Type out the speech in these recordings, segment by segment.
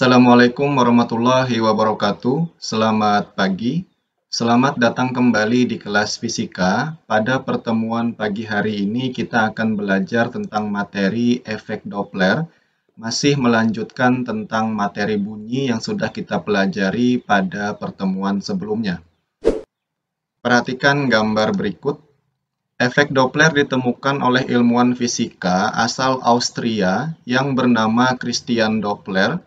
Assalamualaikum warahmatullahi wabarakatuh. Selamat pagi. Selamat datang kembali di kelas fisika. Pada pertemuan pagi hari ini kita akan belajar tentang materi efek Doppler. Masih melanjutkan tentang materi bunyi yang sudah kita pelajari pada pertemuan sebelumnya. Perhatikan gambar berikut. Efek Doppler ditemukan oleh ilmuwan fisika asal Austria yang bernama Christian Doppler.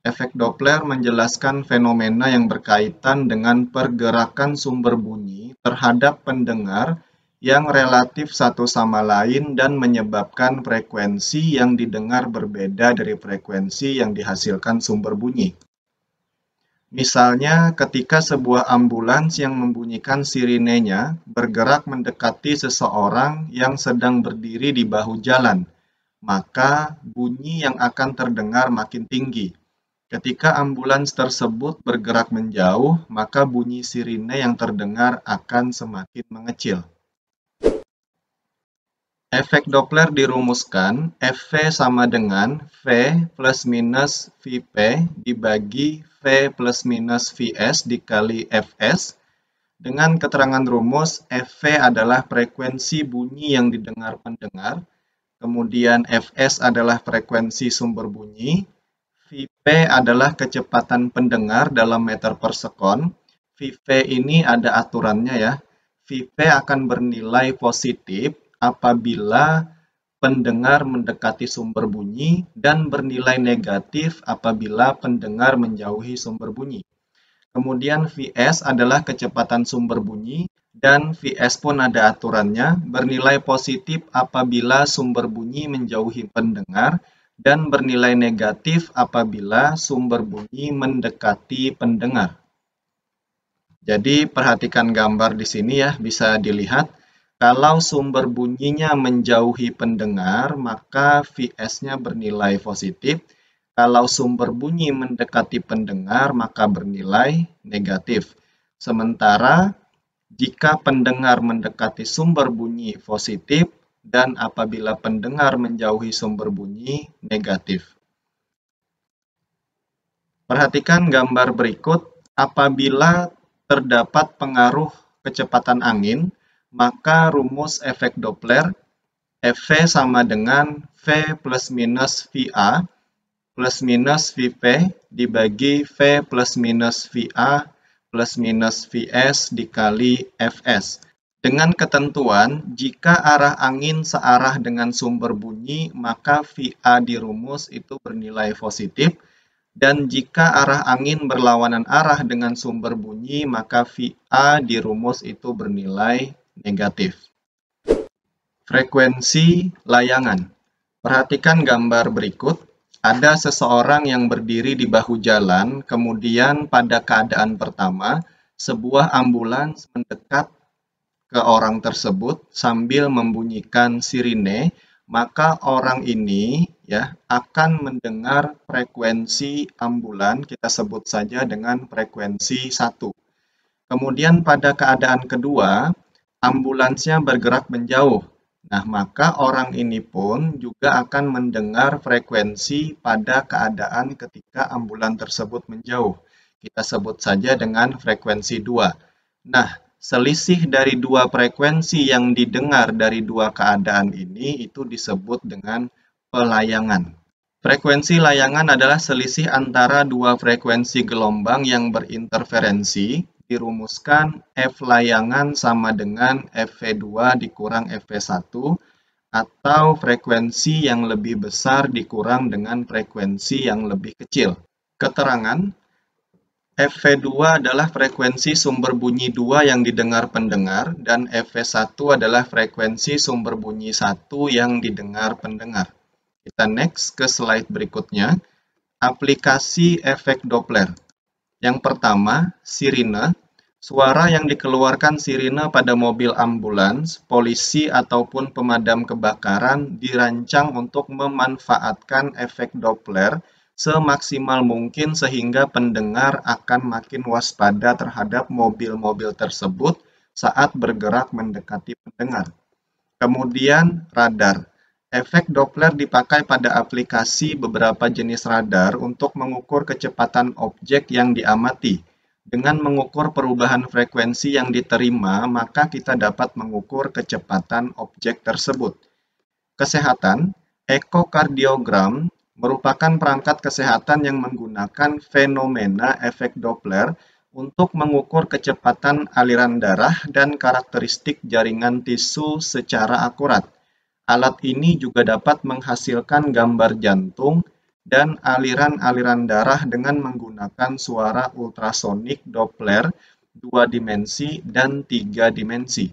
Efek Doppler menjelaskan fenomena yang berkaitan dengan pergerakan sumber bunyi terhadap pendengar yang relatif satu sama lain dan menyebabkan frekuensi yang didengar berbeda dari frekuensi yang dihasilkan sumber bunyi. Misalnya, ketika sebuah ambulans yang membunyikan sirinenya bergerak mendekati seseorang yang sedang berdiri di bahu jalan, maka bunyi yang akan terdengar makin tinggi. Ketika ambulans tersebut bergerak menjauh, maka bunyi sirine yang terdengar akan semakin mengecil. Efek Doppler dirumuskan, Fv sama dengan V plus minus Vp dibagi V plus minus Vs dikali Fs. Dengan keterangan rumus, Fv adalah frekuensi bunyi yang didengar pendengar, kemudian Fs adalah frekuensi sumber bunyi, Vp adalah kecepatan pendengar dalam meter per sekon. Vp ini ada aturannya ya. Vp akan bernilai positif apabila pendengar mendekati sumber bunyi dan bernilai negatif apabila pendengar menjauhi sumber bunyi. Kemudian Vs adalah kecepatan sumber bunyi dan Vs pun ada aturannya, bernilai positif apabila sumber bunyi menjauhi pendengar dan bernilai negatif apabila sumber bunyi mendekati pendengar. Jadi perhatikan gambar di sini ya, bisa dilihat. Kalau sumber bunyinya menjauhi pendengar, maka Vs-nya bernilai positif. Kalau sumber bunyi mendekati pendengar, maka bernilai negatif. Sementara jika pendengar mendekati sumber bunyi positif, dan apabila pendengar menjauhi sumber bunyi negatif. Perhatikan gambar berikut. Apabila terdapat pengaruh kecepatan angin, maka rumus efek Doppler Fv sama dengan V plus minus Va plus minus Vp dibagi V plus minus Va plus minus Vs dikali Fs. Dengan ketentuan, jika arah angin searah dengan sumber bunyi, maka Va di rumus itu bernilai positif, dan jika arah angin berlawanan arah dengan sumber bunyi, maka Va di rumus itu bernilai negatif. Frekuensi layangan. Perhatikan gambar berikut. Ada seseorang yang berdiri di bahu jalan, kemudian pada keadaan pertama, sebuah ambulans mendekat ke orang tersebut sambil membunyikan sirine, maka orang ini ya akan mendengar frekuensi ambulan, kita sebut saja dengan frekuensi 1. Kemudian pada keadaan kedua, ambulansnya bergerak menjauh. Nah, maka orang ini pun juga akan mendengar frekuensi pada keadaan ketika ambulan tersebut menjauh. Kita sebut saja dengan frekuensi 2. Nah, selisih dari dua frekuensi yang didengar dari dua keadaan ini itu disebut dengan pelayangan. Frekuensi layangan adalah selisih antara dua frekuensi gelombang yang berinterferensi. Dirumuskan F layangan sama dengan Fv2 dikurang Fv1 atau frekuensi yang lebih besar dikurang dengan frekuensi yang lebih kecil. Keterangan Fv2 adalah frekuensi sumber bunyi 2 yang didengar pendengar dan Fv1 adalah frekuensi sumber bunyi 1 yang didengar pendengar. Kita next ke slide berikutnya. Aplikasi efek Doppler. Yang pertama, sirine. Suara yang dikeluarkan sirine pada mobil ambulans, polisi, ataupun pemadam kebakaran dirancang untuk memanfaatkan efek Doppler semaksimal mungkin sehingga pendengar akan makin waspada terhadap mobil-mobil tersebut saat bergerak mendekati pendengar. Kemudian, radar. Efek Doppler dipakai pada aplikasi beberapa jenis radar untuk mengukur kecepatan objek yang diamati. Dengan mengukur perubahan frekuensi yang diterima, maka kita dapat mengukur kecepatan objek tersebut. Kesehatan, ekokardiogram merupakan perangkat kesehatan yang menggunakan fenomena efek Doppler untuk mengukur kecepatan aliran darah dan karakteristik jaringan tisu secara akurat. Alat ini juga dapat menghasilkan gambar jantung dan aliran-aliran darah dengan menggunakan suara ultrasonik Doppler 2 dimensi dan 3 dimensi.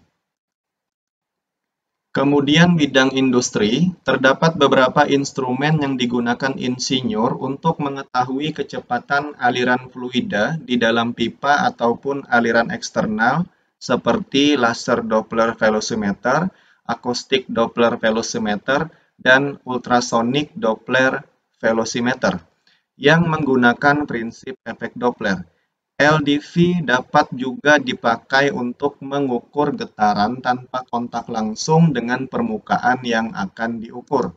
Kemudian bidang industri, terdapat beberapa instrumen yang digunakan insinyur untuk mengetahui kecepatan aliran fluida di dalam pipa ataupun aliran eksternal seperti laser Doppler velocimeter, akustik Doppler velocimeter, dan ultrasonic Doppler velocimeter yang menggunakan prinsip efek Doppler. LDV dapat juga dipakai untuk mengukur getaran tanpa kontak langsung dengan permukaan yang akan diukur.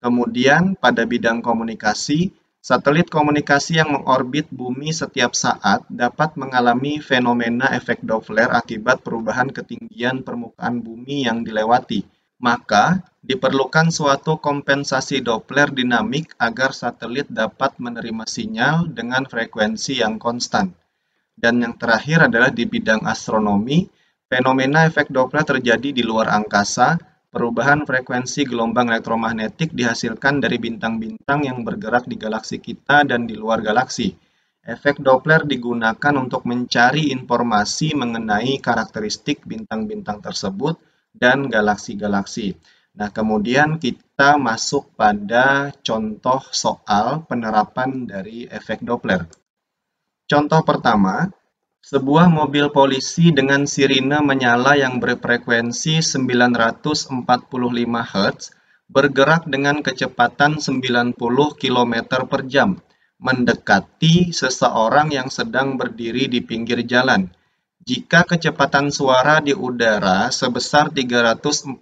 Kemudian, pada bidang komunikasi, satelit komunikasi yang mengorbit bumi setiap saat dapat mengalami fenomena efek Doppler akibat perubahan ketinggian permukaan bumi yang dilewati. Maka, diperlukan suatu kompensasi Doppler dinamik agar satelit dapat menerima sinyal dengan frekuensi yang konstan. Dan yang terakhir adalah di bidang astronomi, fenomena efek Doppler terjadi di luar angkasa. Perubahan frekuensi gelombang elektromagnetik dihasilkan dari bintang-bintang yang bergerak di galaksi kita dan di luar galaksi. Efek Doppler digunakan untuk mencari informasi mengenai karakteristik bintang-bintang tersebut dan galaksi-galaksi. Nah, kemudian kita masuk pada contoh soal penerapan dari efek Doppler. Contoh pertama, sebuah mobil polisi dengan sirine menyala yang berfrekuensi 945 Hz bergerak dengan kecepatan 90 km per jam, mendekati seseorang yang sedang berdiri di pinggir jalan. Jika kecepatan suara di udara sebesar 340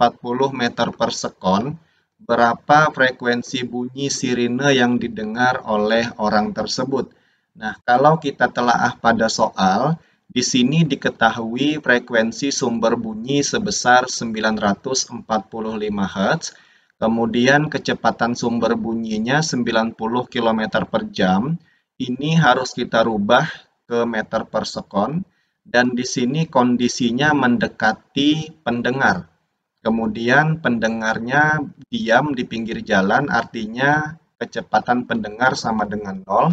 meter per sekon, berapa frekuensi bunyi sirine yang didengar oleh orang tersebut? Nah, kalau kita telaah pada soal, di sini diketahui frekuensi sumber bunyi sebesar 945 Hz, kemudian kecepatan sumber bunyinya 90 km per jam, ini harus kita rubah ke meter per sekon, dan di sini kondisinya mendekati pendengar. Kemudian pendengarnya diam di pinggir jalan, artinya kecepatan pendengar sama dengan 0.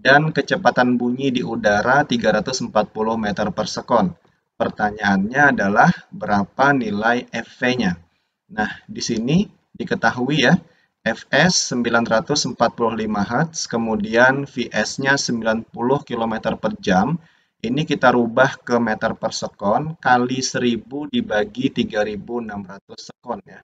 Dan kecepatan bunyi di udara 340 meter per sekon. Pertanyaannya adalah berapa nilai Fv-nya? Nah, di sini diketahui ya, Fs 945 Hz, kemudian Vs-nya 90 km per jam. Ini kita rubah ke meter per sekon, kali 1000 dibagi 3600 sekon ya.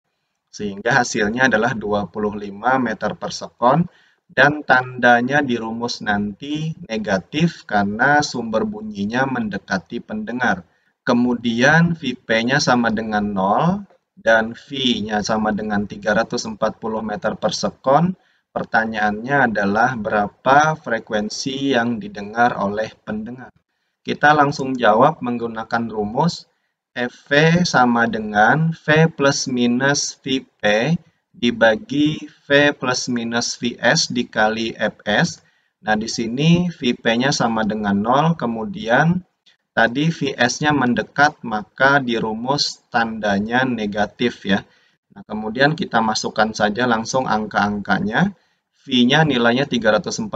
Sehingga hasilnya adalah 25 meter per sekon. Dan tandanya di rumus nanti negatif karena sumber bunyinya mendekati pendengar. Kemudian Vp-nya sama dengan 0 dan V-nya sama dengan 340 meter per sekon. Pertanyaannya adalah berapa frekuensi yang didengar oleh pendengar. Kita langsung jawab menggunakan rumus Fv sama dengan V plus minus Vp dibagi V plus minus Vs dikali Fs. Nah, di sini Vp-nya sama dengan 0, kemudian tadi Vs-nya mendekat, maka di rumus tandanya negatif ya. Nah, kemudian kita masukkan saja langsung angka-angkanya. V-nya nilainya 340,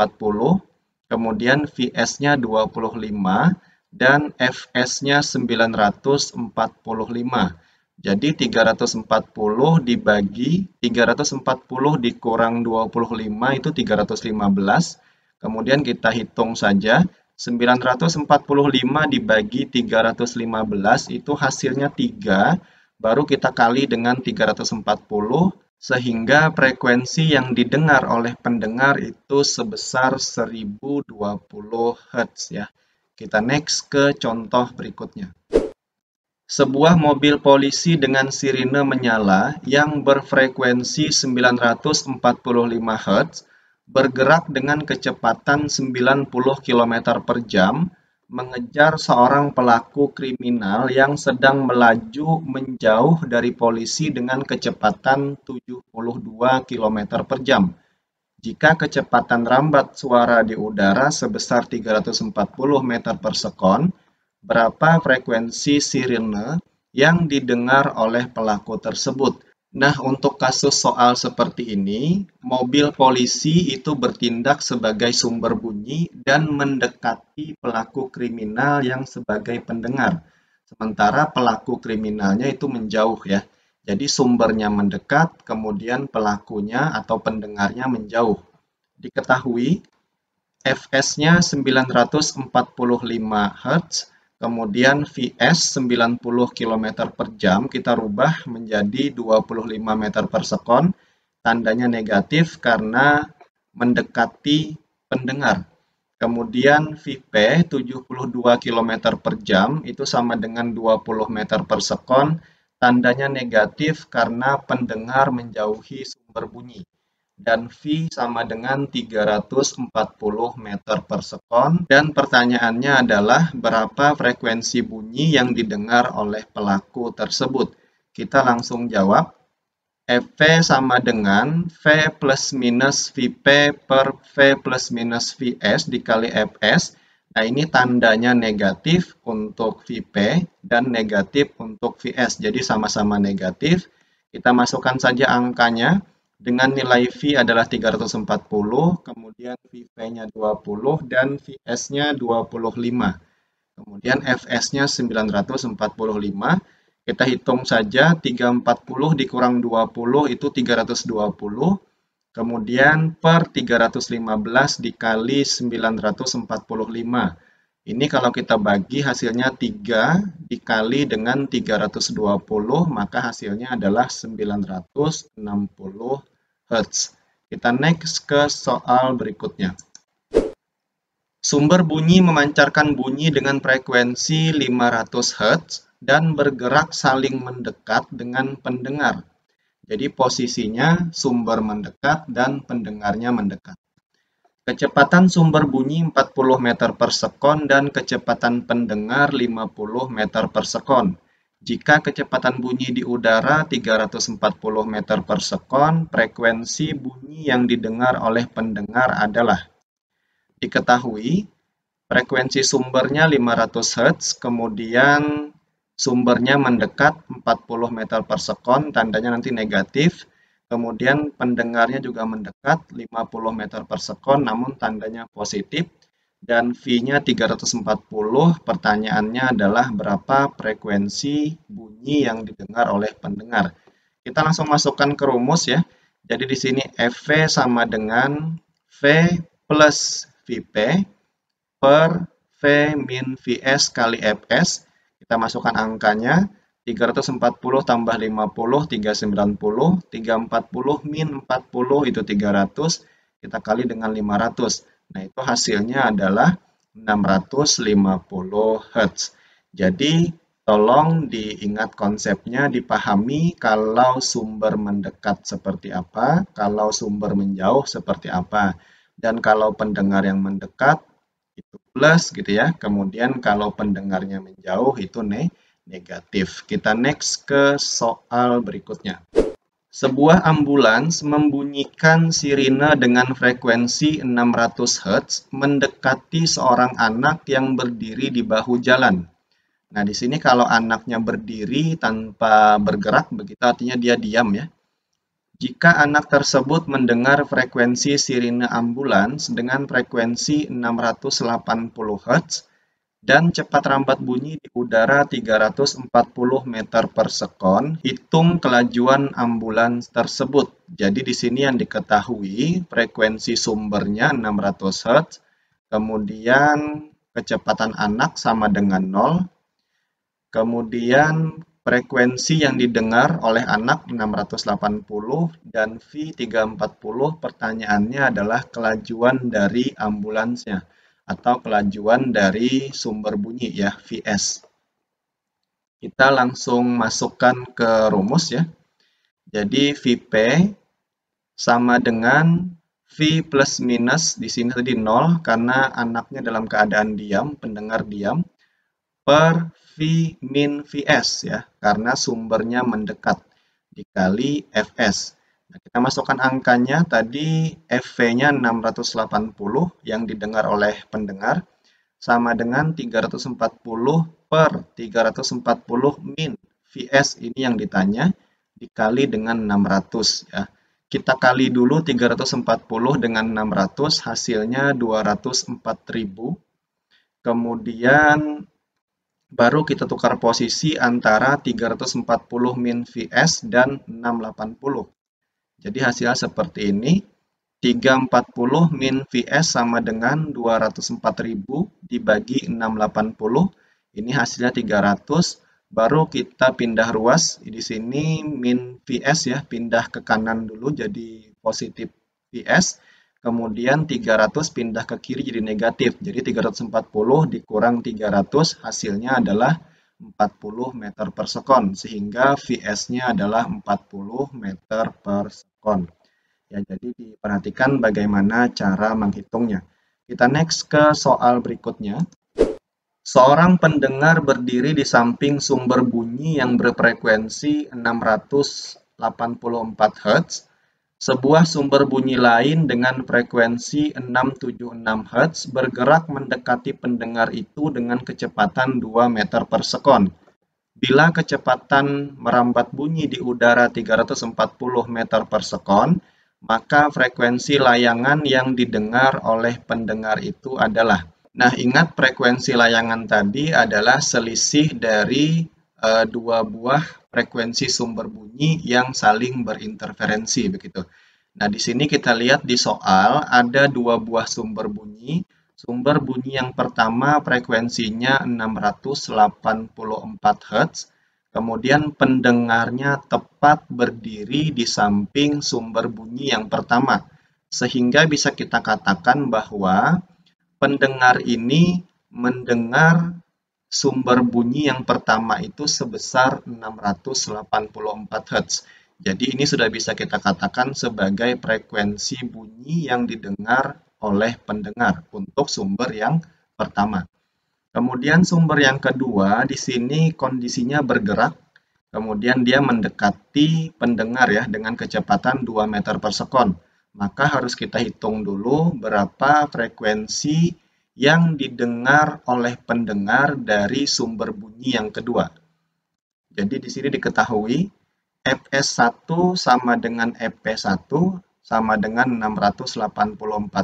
kemudian Vs-nya 25, dan Fs-nya 945. Jadi 340 dibagi 340 dikurang 25 itu 315. Kemudian kita hitung saja 945 dibagi 315 itu hasilnya 3. Baru kita kali dengan 340 sehingga frekuensi yang didengar oleh pendengar itu sebesar 1020 Hz ya. Kita next ke contoh berikutnya. Sebuah mobil polisi dengan sirine menyala yang berfrekuensi 945 Hz bergerak dengan kecepatan 90 km per jam mengejar seorang pelaku kriminal yang sedang melaju menjauh dari polisi dengan kecepatan 72 km per jam. Jika kecepatan rambat suara di udara sebesar 340 meter per sekon, berapa frekuensi sirine yang didengar oleh pelaku tersebut? Nah, untuk kasus soal seperti ini, mobil polisi itu bertindak sebagai sumber bunyi dan mendekati pelaku kriminal yang sebagai pendengar. Sementara pelaku kriminalnya itu menjauh ya. Jadi sumbernya mendekat, kemudian pelakunya atau pendengarnya menjauh. Diketahui Fs-nya 945 Hz, kemudian Vs 90 km per jam, kita rubah menjadi 25 meter per sekon, tandanya negatif karena mendekati pendengar. Kemudian Vp 72 km per jam itu sama dengan 20 meter per sekon, tandanya negatif karena pendengar menjauhi sumber bunyi. Dan V sama dengan 340 meter per sekon. Dan pertanyaannya adalah berapa frekuensi bunyi yang didengar oleh pelaku tersebut. Kita langsung jawab. Fv sama dengan V plus minus Vp per V plus minus Vs dikali Fs. Nah, ini tandanya negatif untuk Vp dan negatif untuk Vs. Jadi sama-sama negatif. Kita masukkan saja angkanya. Dengan nilai V adalah 340, kemudian Vp-nya 20, dan Vs-nya 25. Kemudian Fs-nya 945. Kita hitung saja, 340 dikurang 20 itu 320. Kemudian per 315 dikali 945. Ini kalau kita bagi hasilnya 3 dikali dengan 320, maka hasilnya adalah 960 Hz. Kita next ke soal berikutnya. Sumber bunyi memancarkan bunyi dengan frekuensi 500 Hz dan bergerak saling mendekat dengan pendengar. Jadi posisinya sumber mendekat dan pendengarnya mendekat. Kecepatan sumber bunyi 40 meter per sekon dan kecepatan pendengar 50 meter per sekon. Jika kecepatan bunyi di udara 340 meter per sekon, frekuensi bunyi yang didengar oleh pendengar adalah: diketahui frekuensi sumbernya 500 Hz, kemudian sumbernya mendekat 40 meter per sekon, tandanya nanti negatif. Kemudian pendengarnya juga mendekat 50 meter per sekon, namun tandanya positif. Dan V-nya 340, pertanyaannya adalah berapa frekuensi bunyi yang didengar oleh pendengar. Kita langsung masukkan ke rumus ya. Jadi di sini Fv sama dengan V plus Vp per V min Vs kali Fs. Kita masukkan angkanya. 340 tambah 50, 390. 340 min 40 itu 300. Kita kali dengan 500. Nah, itu hasilnya adalah 650 Hz. Jadi, tolong diingat konsepnya, dipahami kalau sumber mendekat seperti apa, kalau sumber menjauh seperti apa. Dan kalau pendengar yang mendekat, itu plus gitu ya. Kemudian kalau pendengarnya menjauh, itu negatif. Kita next ke soal berikutnya. Sebuah ambulans membunyikan sirine dengan frekuensi 600 Hz mendekati seorang anak yang berdiri di bahu jalan. Nah, di sini kalau anaknya berdiri tanpa bergerak, begitu artinya dia diam ya. Jika anak tersebut mendengar frekuensi sirine ambulans dengan frekuensi 680 Hz dan cepat rambat bunyi di udara 340 meter per sekon, hitung kelajuan ambulans tersebut. Jadi di sini yang diketahui frekuensi sumbernya 600 Hz, kemudian kecepatan anak sama dengan 0, kemudian frekuensi yang didengar oleh anak 680 dan V 340, pertanyaannya adalah kelajuan dari ambulansnya atau kelajuan dari sumber bunyi ya, Vs. Kita langsung masukkan ke rumus ya. Jadi VP sama dengan V plus minus, di sini tadi 0 karena anaknya dalam keadaan diam, pendengar diam, per V min Vs ya, karena sumbernya mendekat, dikali Fs. Nah, kita masukkan angkanya, tadi Fv-nya 680 yang didengar oleh pendengar, sama dengan 340 per 340 min Vs ini yang ditanya, dikali dengan 600 ya. Kita kali dulu 340 dengan 600, hasilnya 204.000. Kemudian baru kita tukar posisi antara 340 min Vs dan 680. Jadi hasilnya seperti ini. 340 min Vs sama dengan 204.000 dibagi 680. Ini hasilnya 300. Baru kita pindah ruas. Di sini min Vs ya, pindah ke kanan dulu jadi positif Vs. Kemudian 300 pindah ke kiri jadi negatif. Jadi 340 dikurang 300 hasilnya adalah 40 meter per sekon. Sehingga Vs-nya adalah 40 meter per sekon. Ya, jadi diperhatikan bagaimana cara menghitungnya. Kita next ke soal berikutnya. Seorang pendengar berdiri di samping sumber bunyi yang berfrekuensi 684 Hz. Sebuah sumber bunyi lain dengan frekuensi 676 Hz bergerak mendekati pendengar itu dengan kecepatan 2 meter per sekon. Bila kecepatan merambat bunyi di udara 340 meter per sekon, maka frekuensi layangan yang didengar oleh pendengar itu adalah. Nah, ingat frekuensi layangan tadi adalah selisih dari dua buah frekuensi sumber bunyi yang saling berinterferensi begitu. Nah, di sini kita lihat di soal ada dua buah sumber bunyi. Sumber bunyi yang pertama frekuensinya 684 Hz. Kemudian pendengarnya tepat berdiri di samping sumber bunyi yang pertama. Sehingga bisa kita katakan bahwa pendengar ini mendengar sumber bunyi yang pertama itu sebesar 684 Hz. Jadi ini sudah bisa kita katakan sebagai frekuensi bunyi yang didengar oleh pendengar untuk sumber yang pertama. Kemudian sumber yang kedua, di sini kondisinya bergerak, kemudian dia mendekati pendengar ya dengan kecepatan 2 meter per sekon. Maka harus kita hitung dulu berapa frekuensi yang didengar oleh pendengar dari sumber bunyi yang kedua. Jadi di sini diketahui Fs1 sama dengan Fp1 sama dengan 684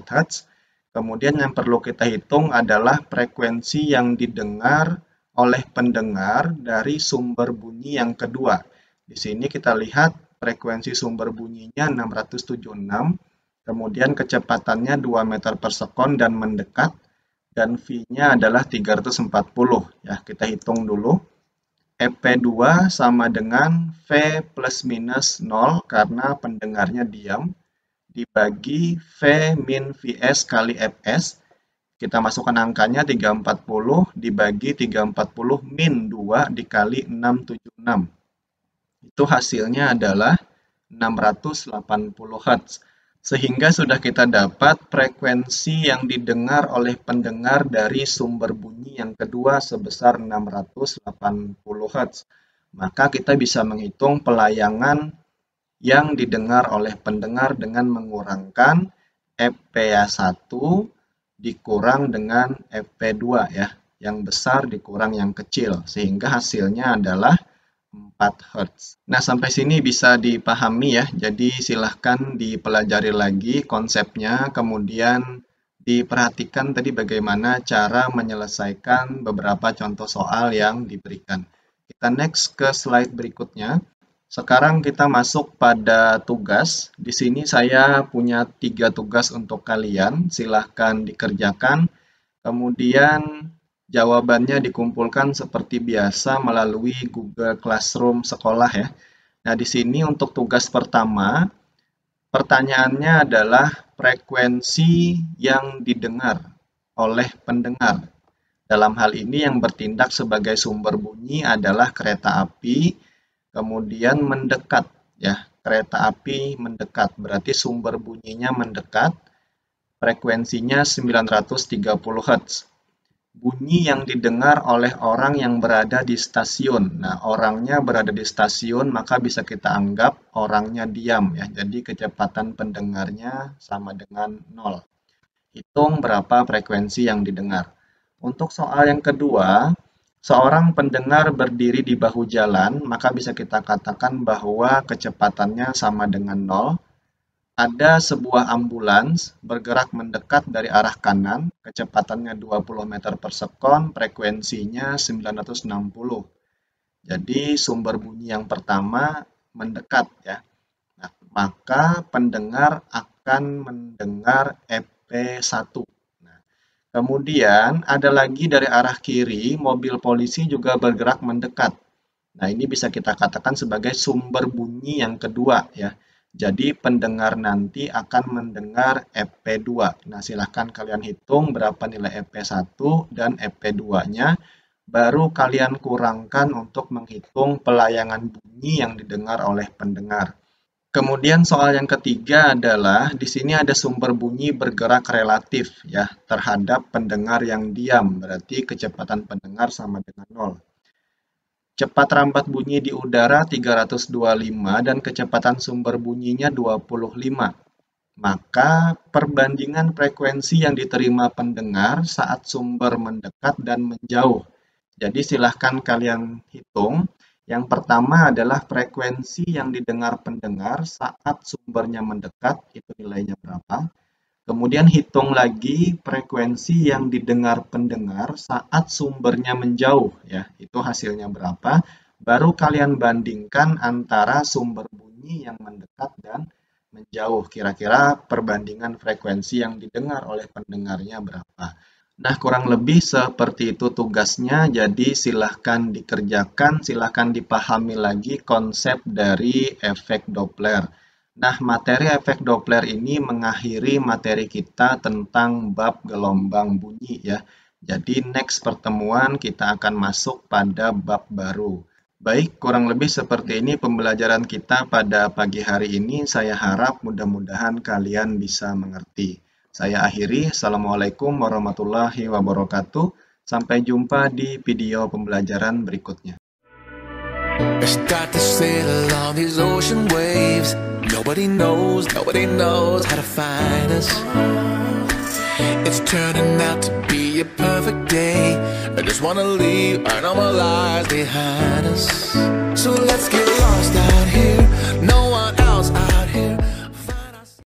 Hz. Kemudian yang perlu kita hitung adalah frekuensi yang didengar oleh pendengar dari sumber bunyi yang kedua. Di sini kita lihat frekuensi sumber bunyinya 676, kemudian kecepatannya 2 meter per sekon dan mendekat, dan V-nya adalah 340. Ya, kita hitung dulu. Fp2 sama dengan V plus minus 0 karena pendengarnya diam, dibagi V min Vs kali Fs. Kita masukkan angkanya 340 dibagi 340 min 2 dikali 676. Itu hasilnya adalah 680 Hz. Sehingga sudah kita dapat frekuensi yang didengar oleh pendengar dari sumber bunyi yang kedua sebesar 680 Hz. Maka kita bisa menghitung pelayangan yang didengar oleh pendengar dengan mengurangkan Fp1 dikurang dengan Fp2 ya, yang besar dikurang yang kecil, sehingga hasilnya adalah 4 Hz. Nah, sampai sini bisa dipahami ya, jadi silahkan dipelajari lagi konsepnya, kemudian diperhatikan tadi bagaimana cara menyelesaikan beberapa contoh soal yang diberikan. Kita next ke slide berikutnya. Sekarang kita masuk pada tugas. Di sini saya punya 3 tugas untuk kalian. Silahkan dikerjakan. Kemudian jawabannya dikumpulkan seperti biasa melalui Google Classroom sekolah ya. Nah, di sini untuk tugas pertama, pertanyaannya adalah frekuensi yang didengar oleh pendengar. Dalam hal ini yang bertindak sebagai sumber bunyi adalah kereta api, kemudian mendekat ya. Kereta api mendekat berarti sumber bunyinya mendekat, frekuensinya 930 Hz. Bunyi yang didengar oleh orang yang berada di stasiun. Nah, orangnya berada di stasiun, maka bisa kita anggap orangnya diam ya. Jadi kecepatan pendengarnya sama dengan 0. Hitung berapa frekuensi yang didengar. Untuk soal yang kedua, seorang pendengar berdiri di bahu jalan, maka bisa kita katakan bahwa kecepatannya sama dengan 0. Ada sebuah ambulans bergerak mendekat dari arah kanan, kecepatannya 20 meter per sekon, frekuensinya 960. Jadi sumber bunyi yang pertama mendekat ya. Nah, maka pendengar akan mendengar EP1. Nah, kemudian ada lagi dari arah kiri, mobil polisi juga bergerak mendekat. Nah, ini bisa kita katakan sebagai sumber bunyi yang kedua ya. Jadi pendengar nanti akan mendengar EP2. Nah, silahkan kalian hitung berapa nilai EP1 dan EP2-nya, baru kalian kurangkan untuk menghitung pelayangan bunyi yang didengar oleh pendengar. Kemudian soal yang ketiga adalah di sini ada sumber bunyi bergerak relatif ya terhadap pendengar yang diam, berarti kecepatan pendengar sama dengan 0. Cepat rambat bunyi di udara 325 dan kecepatan sumber bunyinya 25. Maka perbandingan frekuensi yang diterima pendengar saat sumber mendekat dan menjauh. Jadi silahkan kalian hitung. Yang pertama adalah frekuensi yang didengar pendengar saat sumbernya mendekat, itu nilainya berapa. Kemudian hitung lagi frekuensi yang didengar pendengar saat sumbernya menjauh ya, itu hasilnya berapa. Baru kalian bandingkan antara sumber bunyi yang mendekat dan menjauh. Kira-kira perbandingan frekuensi yang didengar oleh pendengarnya berapa. Nah, kurang lebih seperti itu tugasnya. Jadi silahkan dikerjakan, silahkan dipahami lagi konsep dari efek Doppler. Nah, materi efek Doppler ini mengakhiri materi kita tentang bab gelombang bunyi ya. Jadi next pertemuan kita akan masuk pada bab baru. Baik, kurang lebih seperti ini pembelajaran kita pada pagi hari ini. Saya harap mudah-mudahan kalian bisa mengerti. Saya akhiri. Assalamualaikum warahmatullahi wabarakatuh. Sampai jumpa di video pembelajaran berikutnya. I start to sail along these ocean waves. Nobody knows how to find us. It's turning out to be a perfect day. I just wanna leave our normal lives behind us.